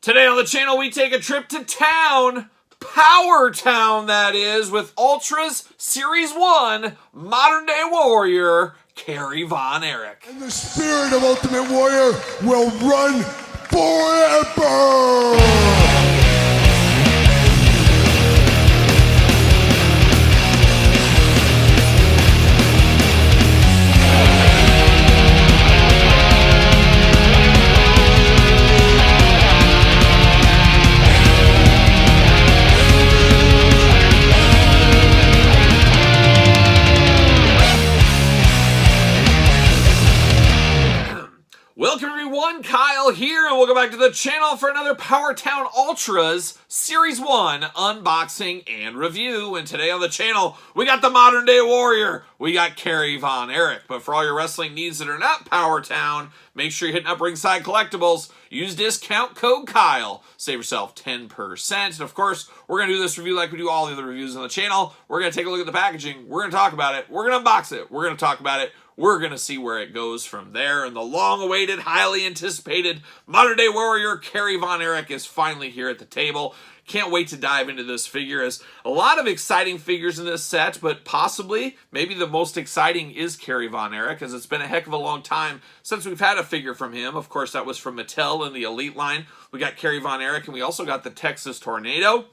Today on the channel, we take a trip to town, Powertown that is, with Ultras Series 1 Modern Day Warrior, Kerry Von Erich. And the spirit of Ultimate Warrior will run forever! Welcome everyone, Kyle here, and welcome back to the channel for another Powertown Ultras Series 1 unboxing and review. And today on the channel, we got the Modern Day Warrior, we got Kerry Von Erich. But for all your wrestling needs that are not Powertown, make sure you're hitting up Ringside Collectibles. Use discount code Kyle. Save yourself 10%. And of course, we're going to do this review like we do all the other reviews on the channel. We're going to take a look at the packaging. We're going to talk about it. We're going to unbox it. We're going to talk about it. We're going to see where it goes from there. And the long-awaited, highly anticipated Modern Day Warrior, Kerry Von Erich, is finally here at the table. Can't wait to dive into this figure. As a lot of exciting figures in this set, but possibly, maybe the most exciting is Kerry Von Erich, as it's been a heck of a long time since we've had a figure from him. Of course, that was from Mattel in the Elite line. We got Kerry Von Erich, and we also got the Texas Tornado.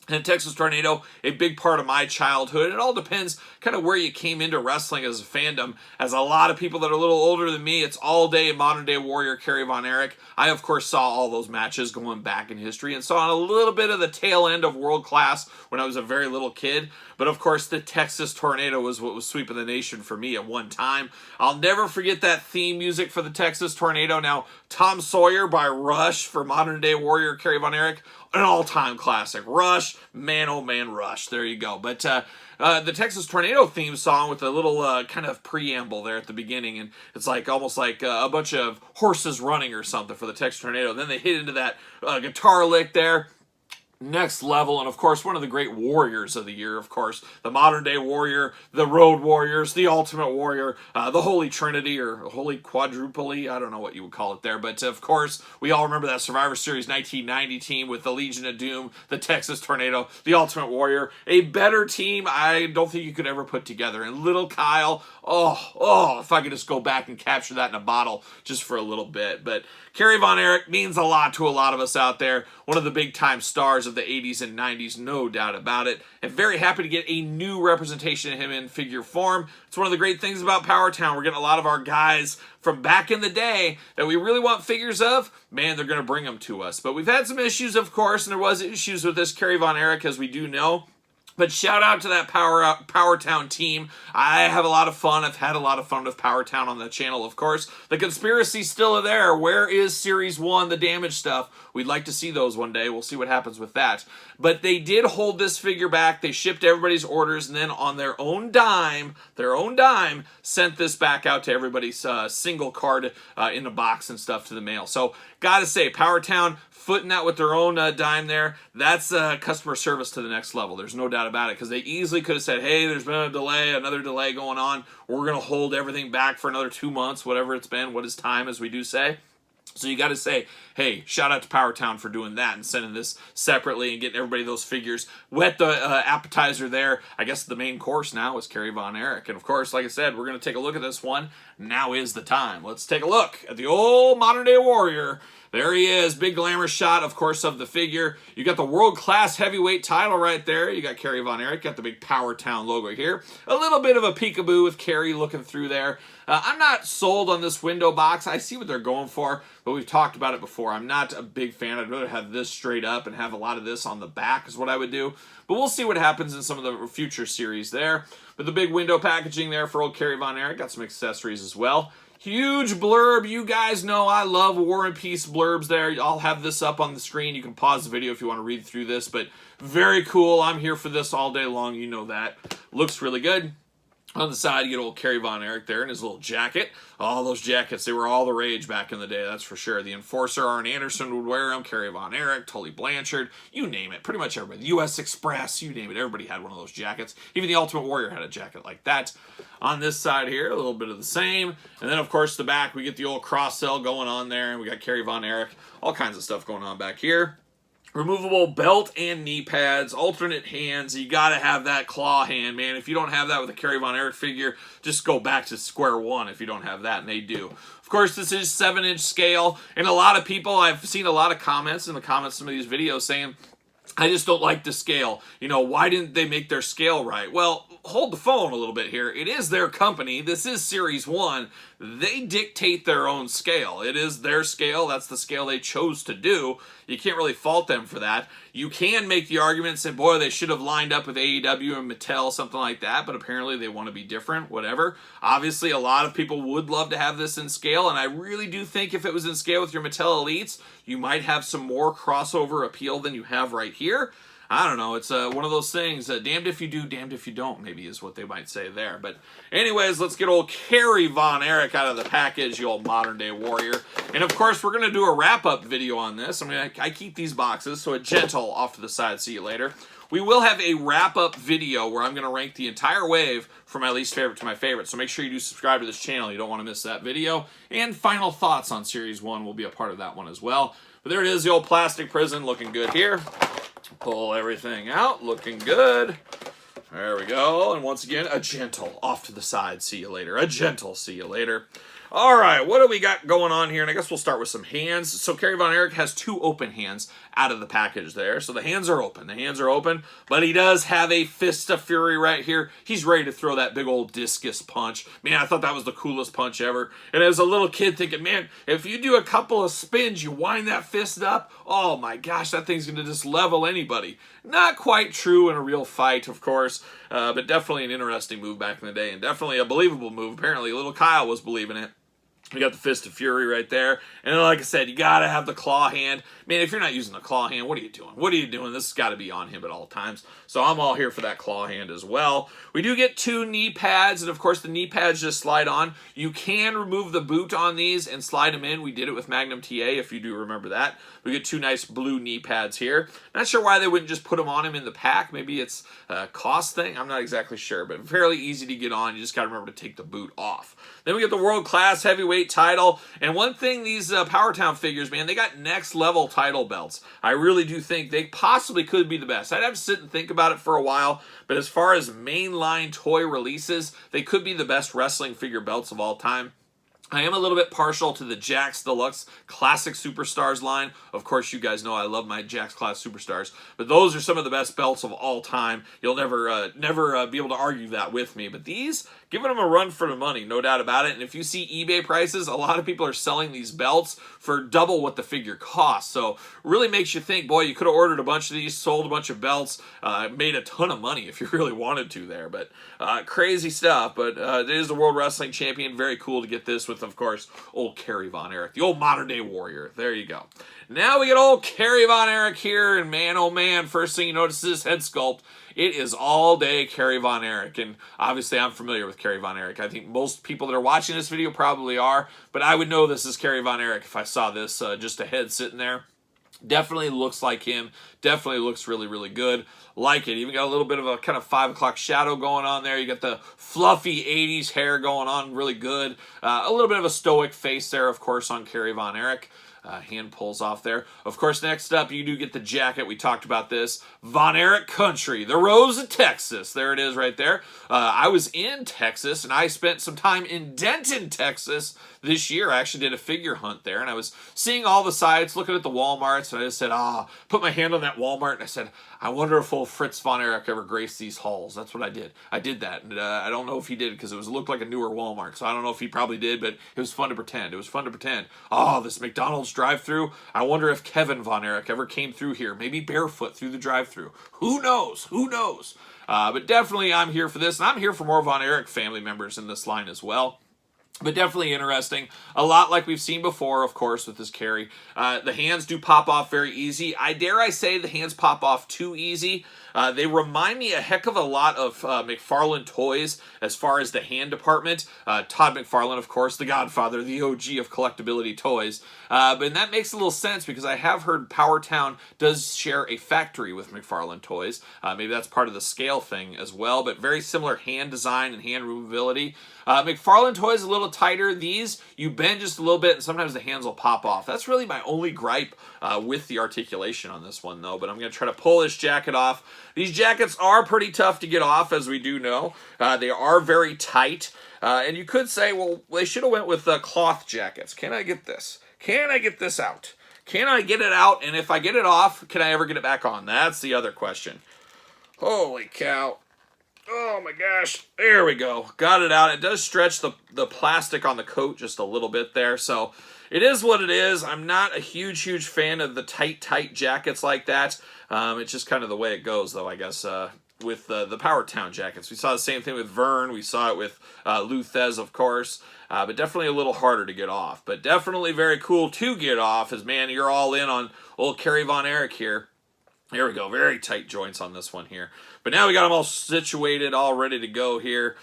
And Texas Tornado, a big part of my childhood. It all depends kind of where you came into wrestling as a fandom. As a lot of people that are a little older than me, it's all day Modern Day Warrior Kerry Von Erich. I, of course, saw all those matches going back in history and saw a little bit of the tail end of World Class when I was a very little kid. But, of course, the Texas Tornado was what was sweeping the nation for me at one time. I'll never forget that theme music for the Texas Tornado. Now, Tom Sawyer by Rush for Modern Day Warrior Kerry Von Erich. An all-time classic. Rush, man, oh man, Rush. There you go. But the Texas Tornado theme song with a little kind of preamble there at the beginning, and it's like almost like a bunch of horses running or something for the Texas Tornado. Then they hit into that guitar lick there. Next level, and of course one of the great warriors of the year, of course, the Modern Day Warrior, the Road Warriors, the Ultimate Warrior, the Holy Trinity, or Holy Quadruple, I don't know what you would call it there, but of course we all remember that Survivor Series 1990 team with the Legion of Doom, the Texas Tornado, the Ultimate Warrior. A better team I don't think you could ever put together. And little Kyle, oh, if I could just go back and capture that in a bottle just for a little bit. But Kerry Von Erich means a lot to a lot of us out there. One of the big-time stars of the 80s and 90s, no doubt about it. And very happy to get a new representation of him in figure form. It's one of the great things about Powertown. We're getting a lot of our guys from back in the day that we really want figures of. Man, they're going to bring them to us. But we've had some issues, of course, and there was issues with this Kerry Von Erich, as we do know. But shout out to that Powertown team. I have a lot of fun. I've had a lot of fun with Powertown on the channel, of course. The conspiracy's still there. Where is Series 1, the damage stuff? We'd like to see those one day. We'll see what happens with that. But they did hold this figure back. They shipped everybody's orders, and then on their own dime, sent this back out to everybody's single card in a box and stuff to the mail. So, gotta say, Powertown footing that with their own dime there, that's customer service to the next level. There's no doubt about it, because they easily could have said, hey, there's been a delay, another delay going on. We're going to hold everything back for another 2 months, whatever it's been, what is time, as we do say. So you got to say, hey, shout out to Powertown for doing that and sending this separately and getting everybody those figures. Wet the appetizer there. I guess the main course now is Kerry Von Erich. And of course, like I said, we're going to take a look at this one. Now is the time. Let's take a look at the old Modern Day Warrior. There he is. Big glamour shot, of course, of the figure. You got the world-class heavyweight title right there. You got Kerry Von Erich. Got the big Powertown logo here. A little bit of a peekaboo with Kerry looking through there. I'm not sold on this window box. I see what they're going for, but we've talked about it before. I'm not a big fan. I'd rather have this straight up and have a lot of this on the back is what I would do. But we'll see what happens in some of the future series there. But the big window packaging there for old Kerry Von Erich. Got some accessories as well. Huge blurb. You guys know I love War and Peace blurbs there. I'll have this up on the screen. You can pause the video if you want to read through this, but very cool. I'm here for this all day long. You know that. Looks really good. On the side, you get old Kerry Von Erich there in his little jacket. All those jackets, they were all the rage back in the day, that's for sure. The Enforcer, Arn Anderson would wear them, Kerry Von Erich, Tully Blanchard, you name it. Pretty much everybody. The U.S. Express, you name it. Everybody had one of those jackets. Even the Ultimate Warrior had a jacket like that. On this side here, a little bit of the same. And then, of course, the back, we get the old cross-sell going on there. And we got Kerry Von Erich. All kinds of stuff going on back here. Removable belt and knee pads, alternate hands. You got to have that claw hand, man. If you don't have that with a Kerry Von Erich figure, just go back to square one if you don't have that, and they do. Of course, this is 7-inch scale, and a lot of people, I've seen a lot of comments in the comments of some of these videos saying, I just don't like the scale. You know, why didn't they make their scale right? Well, hold the phone a little bit here. It is their company. This is Series 1. They dictate their own scale. It is their scale. That's the scale they chose to do. You can't really fault them for that. You can make the argument and say, boy, they should have lined up with AEW and Mattel, something like that, but apparently they want to be different, whatever. Obviously, a lot of people would love to have this in scale, and I really do think if it was in scale with your Mattel Elites, you might have some more crossover appeal than you have right here. I don't know. It's one of those things. Damned if you do, damned if you don't, maybe is what they might say there. But anyways, let's get old Kerry Von Erich out of the package, you old modern-day warrior. And, of course, we're going to do a wrap-up video on this. I keep these boxes, so a gentle off to the side. See you later. We will have a wrap-up video where I'm going to rank the entire wave from my least favorite to my favorite. So make sure you do subscribe to this channel. You don't want to miss that video. And final thoughts on Series 1 will be a part of that one as well. But there it is, the old plastic prison, looking good here. Pull everything out, looking good. There we go. And once again, a gentle off to the side. See you later. A gentle see you later. All right, what do we got going on here? And I guess we'll start with some hands. So Kerry Von Erich has 2 open hands out of the package there. So the hands are open. The hands are open, but he does have a Fist of Fury right here. He's ready to throw that big old discus punch. Man, I thought that was the coolest punch ever. And as a little kid thinking, man, if you do a couple of spins, you wind that fist up, oh my gosh, that thing's going to just level anybody. Not quite true in a real fight, of course, but definitely an interesting move back in the day, and definitely a believable move. Apparently, little Kyle was believing it. We got the Fist of Fury right there. And then, like I said, you got to have the claw hand. Man, if you're not using the claw hand, what are you doing? What are you doing? This has got to be on him at all times. So I'm all here for that claw hand as well. We do get 2 knee pads, and of course the knee pads just slide on. You can remove the boot on these and slide them in. We did it with Magnum TA, if you do remember that. We get 2 nice blue knee pads here. Not sure why they wouldn't just put them on him in the pack. Maybe it's a cost thing. I'm not exactly sure, but fairly easy to get on. You just got to remember to take the boot off. Then we get the World Class Heavyweight title. And one thing, these Powertown figures, man, they got next level title belts. I really do think they possibly could be the best. I'd have to sit and think about it for a while, but as far as mainline toy releases, they could be the best wrestling figure belts of all time. I am a little bit partial to the Jakks Deluxe Classic Superstars line. Of course, you guys know I love my Jakks Class Superstars, but those are some of the best belts of all time. You'll never be able to argue that with me. But these, giving them a run for the money, no doubt about it. And if you see eBay prices, a lot of people are selling these belts for double what the figure costs. So really makes you think, boy, you could have ordered a bunch of these, sold a bunch of belts, made a ton of money if you really wanted to there. But crazy stuff. But it is the World Wrestling Champion. Very cool to get this with, of course, old Kerry Von Erich, the old modern-day warrior. There you go. Now we get old Kerry Von Erich here, and man, oh man, first thing you notice is his head sculpt. It is all day Kerry Von Erich, and obviously I'm familiar with Kerry Von Erich. I think most people that are watching this video probably are, but I would know this is Kerry Von Erich if I saw this, just a head sitting there. Definitely looks like him. Definitely looks really, really good. Like it. Even got a little bit of a kind of 5 o'clock shadow going on there. You got the fluffy 80s hair going on really good. A little bit of a stoic face there, of course, on Kerry Von Erich. Hand pulls off there. Of course, next up, you do get the jacket. We talked about this. Von Erich Country, the Rose of Texas. There it is right there. I was in Texas, and I spent some time in Denton, Texas this year. I actually did a figure hunt there, and I was seeing all the sites, looking at the Walmarts, and I just said, put my hand on that Walmart, and I said, I wonder if old Fritz Von Erich ever graced these halls. That's what I did. I did that, and I don't know if he did because it looked like a newer Walmart, so I don't know if he probably did, but it was fun to pretend. It was fun to pretend. This McDonald's drive-thru. I wonder if Kevin Von Erich ever came through here, maybe barefoot through the drive-thru. Who knows? Who knows? But definitely I'm here for this, and I'm here for more Von Erich family members in this line as well. But definitely interesting. A lot like we've seen before, of course, with this Kerry. The hands do pop off very easy. I dare say the hands pop off too easy. They remind me a heck of a lot of McFarlane toys as far as the hand department. Todd McFarlane, of course, the godfather, the OG of collectability toys. But that makes a little sense because I have heard Powertown does share a factory with McFarlane toys. Maybe that's part of the scale thing as well, but very similar hand design and hand removability. McFarlane toys a little tighter. These, you bend just a little bit and sometimes the hands will pop off. That's really my only gripe with the articulation on this one, though. But I'm going to try to pull this jacket off. These jackets are pretty tough to get off, as we do know. They are very tight. And you could say, well, they should have went with cloth jackets. Can I get this? Can I get this out? Can I get it out? And if I get it off, can I ever get it back on? That's the other question. Holy cow. Oh my gosh, there we go. Got it out. It does stretch the plastic on the coat just a little bit there, so it is what it is. I'm not a huge fan of the tight jackets like that. It's just kind of the way it goes, though, I guess, with the Powertown jackets. We saw the same thing with Vern. We saw it with Luthez, of course, but definitely a little harder to get off. But definitely very cool to get off, as, man, you're all in on old Kerry Von Erich here. There we go. Very tight joints on this one here. But now we got them all situated, all ready to go here.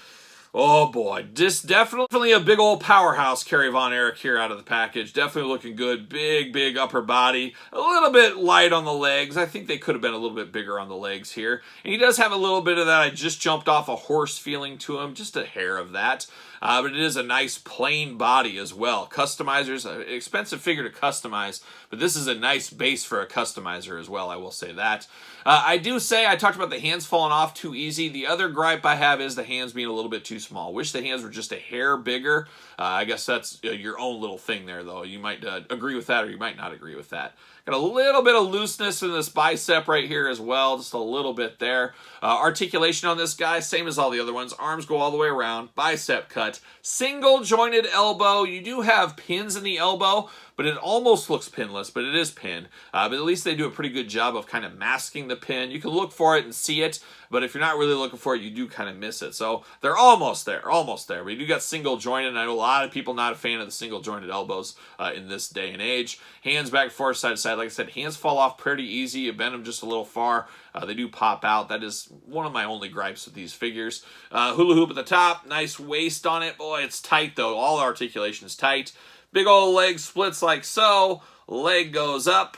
Oh boy, just definitely a big old powerhouse Kerry Von Erich here out of the package. Definitely looking good. Big upper body. A little bit light on the legs. I think they could have been a little bit bigger on the legs here. And he does have a little bit of that I just jumped off a horse feeling to him. Just a hair of that. But it is a nice plain body as well. Customizers, an expensive figure to customize, but this is a nice base for a customizer as well, I will say that. I do say, I talked about the hands falling off too easy. The other gripe I have is the hands being a little bit too small. Wish the hands were just a hair bigger. I guess that's your own little thing there, though. You might agree with that or you might not agree with that. Got a little bit of looseness in this bicep right here as well, just a little bit there. Articulation on this guy, same as all the other ones. Arms go all the way around, bicep cut. Single jointed elbow. You do have pins in the elbow, but it almost looks pinless, but it is pin. But at least they do a pretty good job of kind of masking the pin. You can look for it and see it, but if you're not really looking for it, you do kind of miss it. So they're almost there. But you do got single jointed, and I know a lot of people not a fan of the single jointed elbows in this day and age. Hands back, forth, side to side. Like I said, hands fall off pretty easy. You bend them just a little far. They do pop out. That is one of my only gripes with these figures. Hula hoop at the top. Nice waist on it. Boy, it's tight, though. All the articulation is tight. Big old leg splits like so. Leg goes up.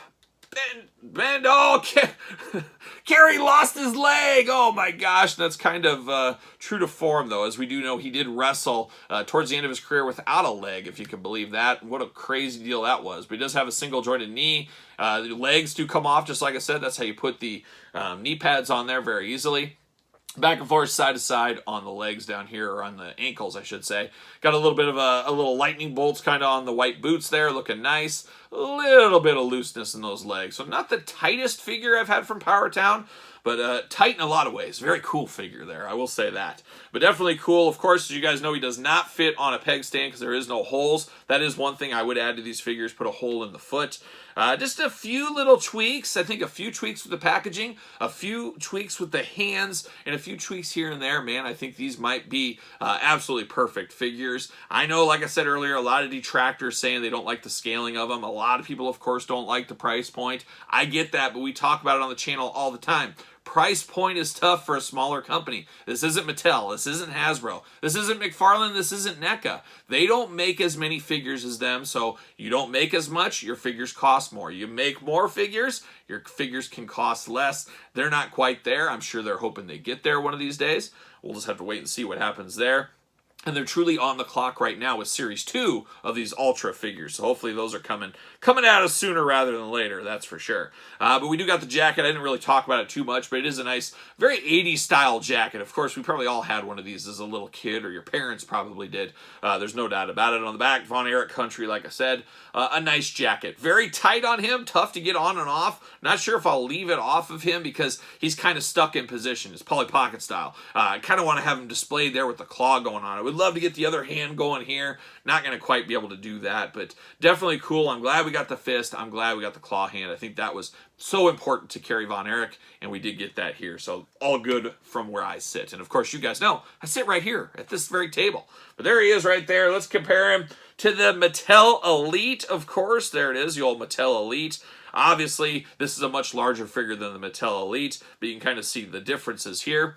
Bend. Oh, Kerry lost his leg. Oh, my gosh. That's kind of true to form, though, as we do know he did wrestle towards the end of his career without a leg, if you can believe that. What a crazy deal that was. But he does have a single-jointed knee. The legs do come off, just like I said. That's how you put the knee pads on there very easily. Back and forth, side to side on the legs down here, or on the ankles, I should say. Got a little bit of a little lightning bolts kind of on the white boots there, looking nice. A little bit of looseness in those legs. So not the tightest figure I've had from Powertown, but tight in a lot of ways. Very cool figure there, I will say that. But definitely cool. Of course, as you guys know, he does not fit on a peg stand because there is no holes. That is one thing I would add to these figures, put a hole in the foot. Just a few little tweaks. I think a few tweaks with the packaging, a few tweaks with the hands, and a few tweaks here and there. Man, I think these might be absolutely perfect figures. I know, like I said earlier, a lot of detractors saying they don't like the scaling of them. A lot of people, of course, don't like the price point. I get that, but we talk about it on the channel all the time. Price point is tough for a smaller company. This isn't Mattel. This isn't Hasbro. This isn't McFarlane. This isn't NECA. They don't make as many figures as them, so you don't make as much, your figures cost more. You make more figures, your figures can cost less. They're not quite there. I'm sure they're hoping they get there one of these days. We'll just have to wait and see what happens there. And they're truly on the clock right now with Series 2 of these Ultra figures. So hopefully those are coming at us sooner rather than later, that's for sure. But we do got the jacket. I didn't really talk about it too much, but it is a nice, very 80s style jacket. Of course, we probably all had one of these as a little kid, or your parents probably did. There's no doubt about it. On the back, Von Erich Country, like I said. A nice jacket. Very tight on him, tough to get on and off. Not sure if I'll leave it off of him because he's kind of stuck in position. It's Polly Pocket style. I kind of want to have him displayed there with the claw going on. It would love to get the other hand going here. Not going to quite be able to do that, but definitely cool. I'm glad we got the fist. I'm glad we got the claw hand. I think that was so important to Kerry Von Erich, and we did get that here. So all good from where I sit. And of course, you guys know I sit right here at this very table. But there he is right there. Let's compare him to the Mattel Elite, of course. There it is, the old Mattel Elite. Obviously, this is a much larger figure than the Mattel Elite, but you can kind of see the differences here.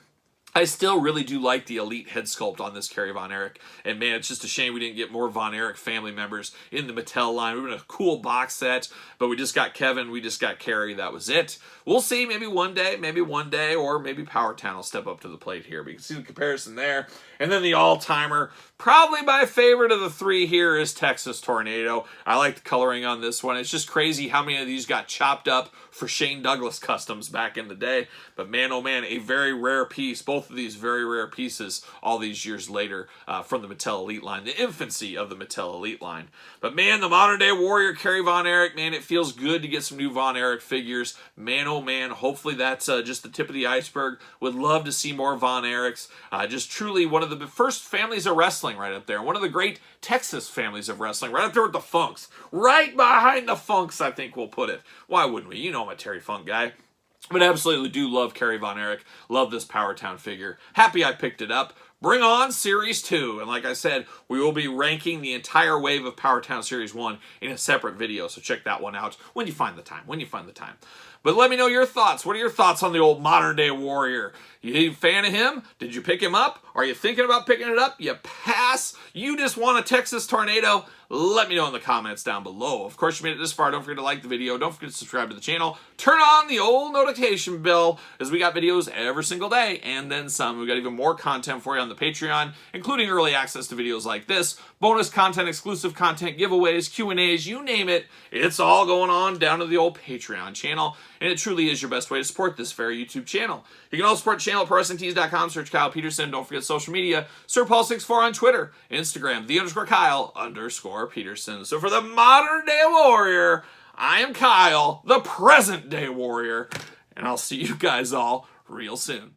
I still really do like the Elite head sculpt on this Kerry Von Erich. And man, it's just a shame we didn't get more Von Erich family members in the Mattel line. It would have been a cool box set, but we just got Kevin, we just got Kerry, that was it. We'll see, maybe one day, or maybe Powertown will step up to the plate here. But you can see the comparison there. And then the all-timer, probably my favorite of the three here is Texas Tornado. I like the coloring on this one. It's just crazy how many of these got chopped up for Shane Douglas customs back in the day. But man, oh man, a very rare piece. Both of these very rare pieces all these years later from the Mattel Elite line, the infancy of the Mattel Elite line. But man, the modern day warrior, Kerry Von Erich, man, it feels good to get some new Von Erich figures. Man, oh man, hopefully that's just the tip of the iceberg. Would love to see more Von Erichs. Just truly one of the first families of wrestling right up there. One of the great Texas families of wrestling right up there with the Funks. Right behind the Funks, I think we'll put it. Why wouldn't we? You know I'm a Terry Funk guy. But absolutely do love Kerry Von Erich. Love this Powertown figure. Happy I picked it up. Bring on Series 2. And like I said, we will be ranking the entire wave of Powertown Series 1 in a separate video. So check that one out when you find the time. But let me know your thoughts. What are your thoughts on the old modern day warrior? You a fan of him? Did you pick him up? Are you thinking about picking it up? You pass? You just want a Texas Tornado? Let me know in the comments down below. Of course, you made it this far. Don't forget to like the video. Don't forget to subscribe to the channel. Turn on the old notification bell, as we got videos every single day and then some. We got even more content for you on the Patreon, including early access to videos like this, bonus content, exclusive content, giveaways, Q&As, you name it. It's all going on down to the old Patreon channel, and it truly is your best way to support this very YouTube channel. You can also support the channel at ProWrestlingTees.com. Search Kyle Peterson. Don't forget social media. SirPaul64 on Twitter, Instagram, _Kyle_Peterson. So for the modern day warrior, I am Kyle, the present day warrior, and I'll see you guys all real soon.